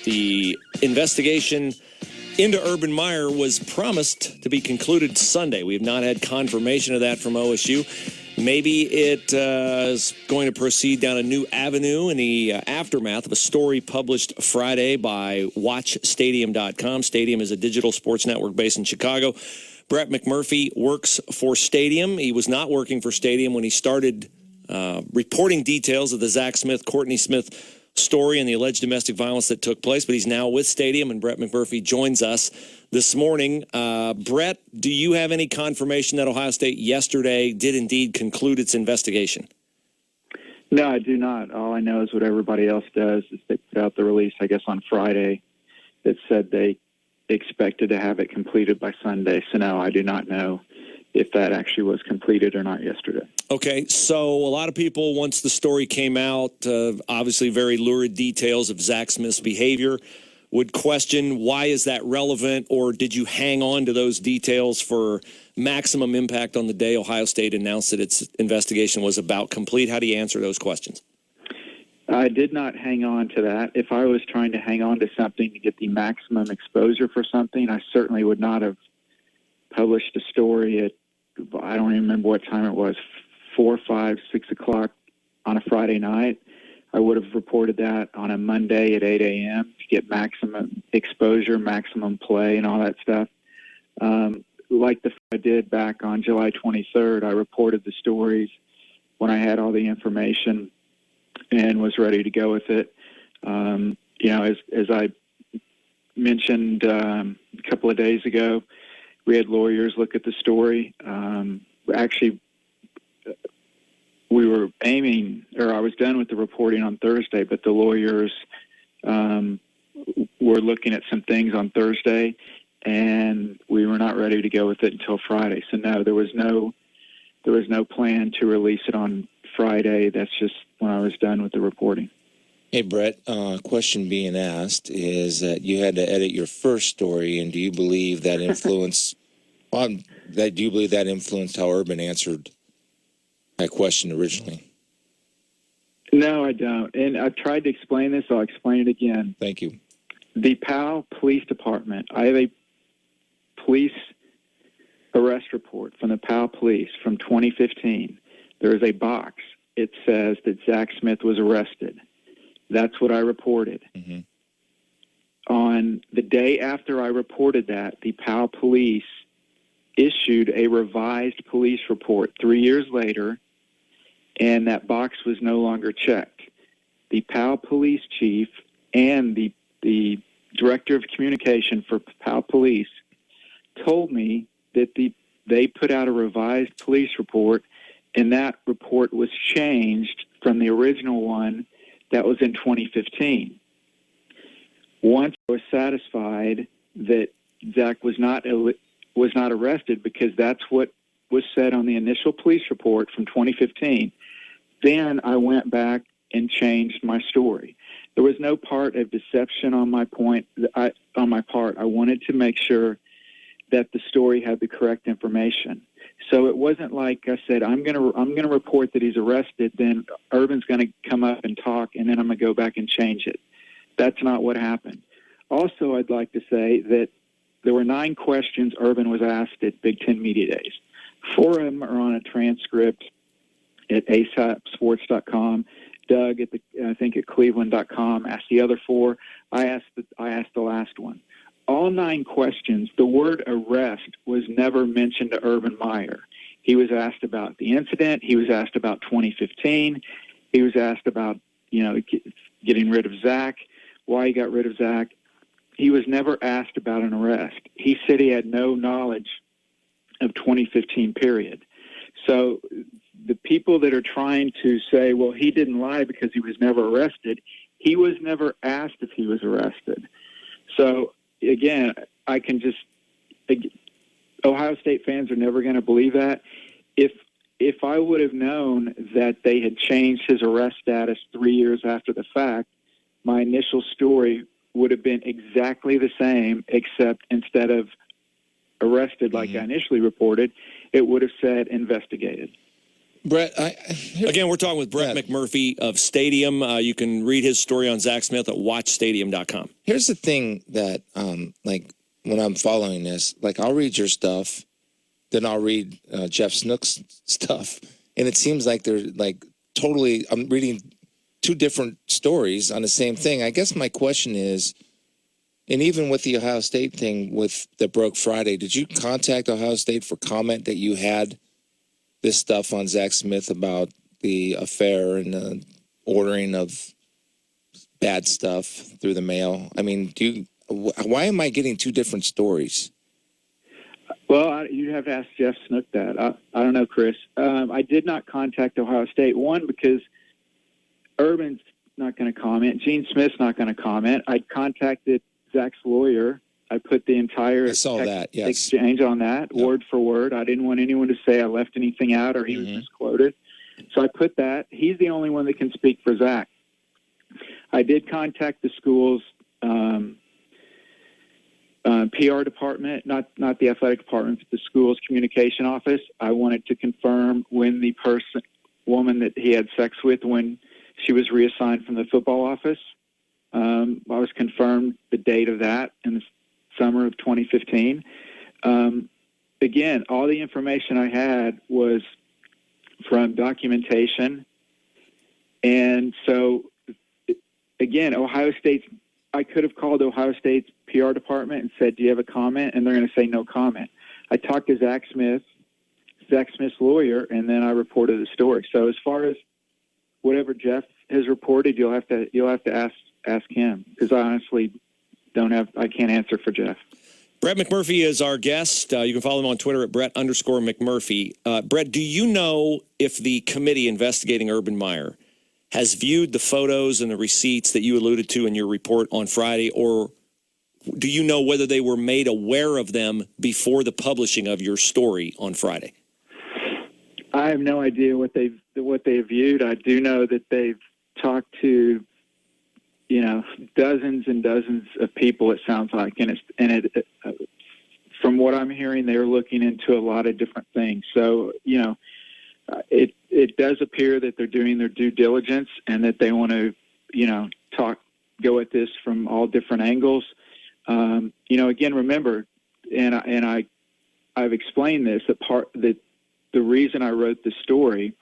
The investigation into Urban Meyer was promised to be concluded Sunday. We have not had confirmation of that from OSU. Maybe it is going to proceed down a new avenue in the aftermath of a story published Friday by WatchStadium.com. Stadium is a digital sports network based in Chicago. Brett McMurphy works for Stadium. He was not working for Stadium when he started reporting details of the Zach Smith, Courtney Smith story and the alleged domestic violence that took place, but he's now with Stadium, and Brett McMurphy joins us this morning. Brett, do you have any confirmation that Ohio State yesterday did indeed conclude its investigation? No, I do not. All I know is what everybody else does is they put out the release, I guess, on Friday that said they expected to have it completed by Sunday. So, no, I do not know if that actually was completed or not yesterday. Okay, so a lot of people, once the story came out, obviously very lurid details of Zach Smith's behavior, would question why is that relevant, or did you hang on to those details for maximum impact on the day Ohio State announced that its investigation was about complete? How do you answer those questions? I did not hang on to that. If I was trying to hang on to something to get the maximum exposure for something, I certainly would not have published a story at, I don't even remember what time it was, 4, 5, 6 o'clock on a Friday night. I would have reported that on a Monday at 8 a.m. to get maximum exposure, maximum play, and all that stuff. Like I did back on July 23rd, I reported the stories when I had all the information and was ready to go with it. As I mentioned a couple of days ago, we had lawyers look at the story. Actually, we were aiming, or I was done with the reporting on Thursday, but the lawyers were looking at some things on Thursday, and we were not ready to go with it until Friday. So no, there was no plan to release it on Friday. That's just when I was done with the reporting. Hey, Brett, question being asked is that you had to edit your first story, and do you believe that influenced how Urban answered that question originally? No, I don't. And I've tried to explain this. I'll explain it again. Thank you. The Powell Police Department, I have a police arrest report from the Powell Police from 2015. There is a box. It says that Zach Smith was arrested. That's what I reported. Mm-hmm. On the day after I reported that, the Powell Police issued a revised police report 3 years later, and that box was no longer checked. The Powell Police Chief and the Director of Communication for Powell Police told me that they put out a revised police report, and that report was changed from the original one that was in 2015. Once I was satisfied that Zach was not arrested, because that's what was said on the initial police report from 2015, then I went back and changed my story. There was no part of deception on my part. I wanted to make sure that the story had the correct information. So it wasn't like I said, I'm gonna report that he's arrested, then Urban's gonna come up and talk, and then I'm gonna go back and change it. That's not what happened. Also, I'd like to say that there were 9 questions Urban was asked at Big Ten Media Days. 4 of them are on a transcript at asapsports.com. Doug at Cleveland.com asked the other 4. I asked the last one. All 9 questions, the word arrest was never mentioned to Urban Meyer. He was asked about the incident. He was asked about 2015. He was asked about, getting rid of Zach, why he got rid of Zach. He was never asked about an arrest. He said he had no knowledge of 2015 period. So the people that are trying to say, well, he didn't lie because he was never arrested, he was never asked if he was arrested. So, again, Ohio State fans are never going to believe that. If I would have known that they had changed his arrest status 3 years after the fact, my initial story would have been exactly the same, except instead of arrested like I initially reported, it would have said investigated. Brett, Again, we're talking with Brett McMurphy of Stadium. You can read his story on Zach Smith at watchstadium.com. Here's the thing that, like, when I'm following this, like, I'll read your stuff, then I'll read Jeff Snook's stuff, and it seems like they're, like, totally, I'm reading two different stories on the same thing. I guess my question is, and even with the Ohio State thing that broke Friday, did you contact Ohio State for comment that you had this stuff on Zach Smith about the affair and the ordering of bad stuff through the mail? I mean, why am I getting two different stories? Well, you'd have to ask Jeff Snook that. I don't know, Chris. I did not contact Ohio State. One, because Urban's not going to comment. Gene Smith's not going to comment. I contacted Zach's lawyer. I put the entire exchange on that, word for word. I didn't want anyone to say I left anything out or he was misquoted. So I put that. He's the only one that can speak for Zach. I did contact the school's PR department, not the athletic department, but the school's communication office. I wanted to confirm when the woman that he had sex with, when she was reassigned from the football office. I was confirmed the date of that in the summer of 2015. Again, all the information I had was from documentation. And so, again, I could have called Ohio State's PR department and said, do you have a comment? And they're going to say no comment. I talked to Zach Smith's lawyer, and then I reported the story. So as far as whatever Jeff has reported, you'll have to ask him, because I honestly I can't answer for Jeff. Brett McMurphy is our guest. You can follow him on Twitter at Brett_McMurphy. Brett, do you know if the committee investigating Urban Meyer has viewed the photos and the receipts that you alluded to in your report on Friday, or do you know whether they were made aware of them before the publishing of your story on Friday? I have no idea what they've viewed. I do know that they've talked to dozens and dozens of people, it sounds like, and from what I'm hearing, they're looking into a lot of different things. So, it does appear that they're doing their due diligence and that they want to, go at this from all different angles. Again, remember, and I've explained this, that the reason I wrote the story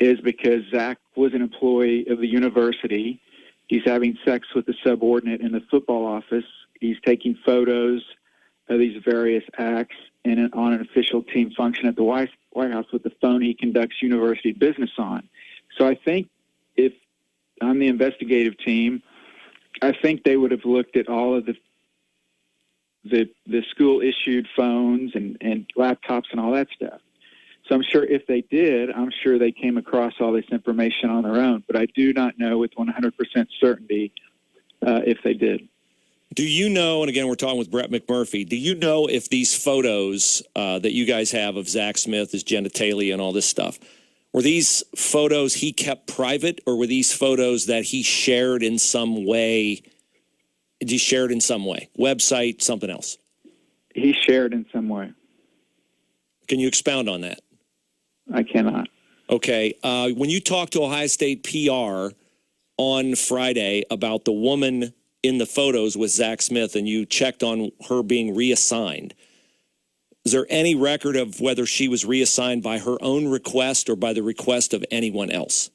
is because Zach was an employee of the university. He's having sex with a subordinate in the football office. He's taking photos of these various acts on an official team function at the White House with the phone he conducts university business on. So I think if I'm the investigative team, I think they would have looked at all of the school-issued phones and laptops and all that stuff. So I'm sure if they did, I'm sure they came across all this information on their own. But I do not know with 100% certainty if they did. Do you know, and again, we're talking with Brett McMurphy, do you know if these photos that you guys have of Zach Smith, his genitalia and all this stuff, were these photos he kept private, or were these photos that he shared in some way? He shared in some way? Website, something else? He shared in some way. Can you expound on that? I cannot. Okay. When you talked to Ohio State PR on Friday about the woman in the photos with Zach Smith, and you checked on her being reassigned, is there any record of whether she was reassigned by her own request or by the request of anyone else?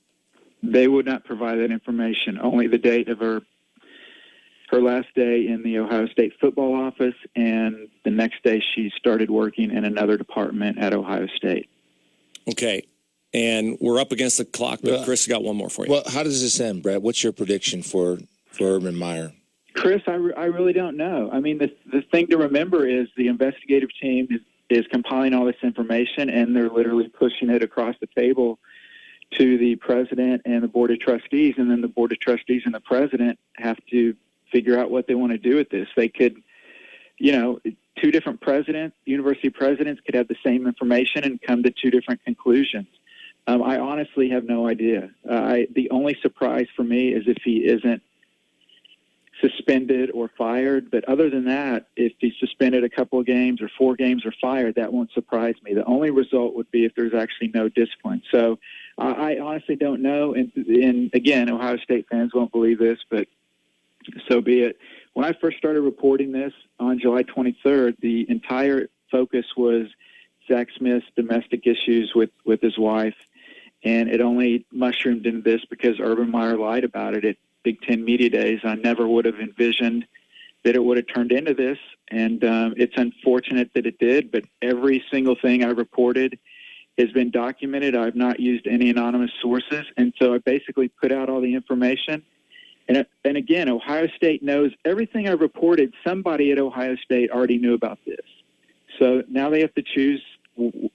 They would not provide that information. Only the date of her last day in the Ohio State football office, and the next day she started working in another department at Ohio State. Okay. And we're up against the clock, but Chris got one more for you. Well, how does this end, Brett? What's your prediction for Urban Meyer? Chris, I really don't know. I mean, the thing to remember is the investigative team is compiling all this information, and they're literally pushing it across the table to the president and the board of trustees, and then the board of trustees and the president have to figure out what they want to do with this. They could, two different university presidents could have the same information and come to two different conclusions. I honestly have no idea. The only surprise for me is if he isn't suspended or fired. But other than that, if he's suspended a couple of games or 4 games or fired, that won't surprise me. The only result would be if there's actually no discipline. So I honestly don't know. And again, Ohio State fans won't believe this, but so be it. When I first started reporting this on July 23rd, the entire focus was Zach Smith's domestic issues with his wife. And it only mushroomed into this because Urban Meyer lied about it at Big Ten Media Days. I never would have envisioned that it would have turned into this. And it's unfortunate that it did, but every single thing I reported has been documented. I've not used any anonymous sources. And so I basically put out all the information. And again, Ohio State knows everything I reported. Somebody at Ohio State already knew about this. So now they have to choose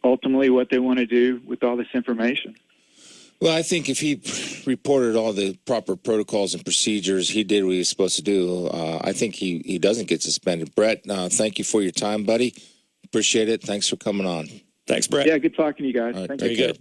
ultimately what they want to do with all this information. Well, I think if he reported all the proper protocols and procedures, he did what he was supposed to do. I think he doesn't get suspended. Brett, thank you for your time, buddy. Appreciate it. Thanks for coming on. Thanks, Brett. Yeah, good talking to you guys. All right, Thank take you. care.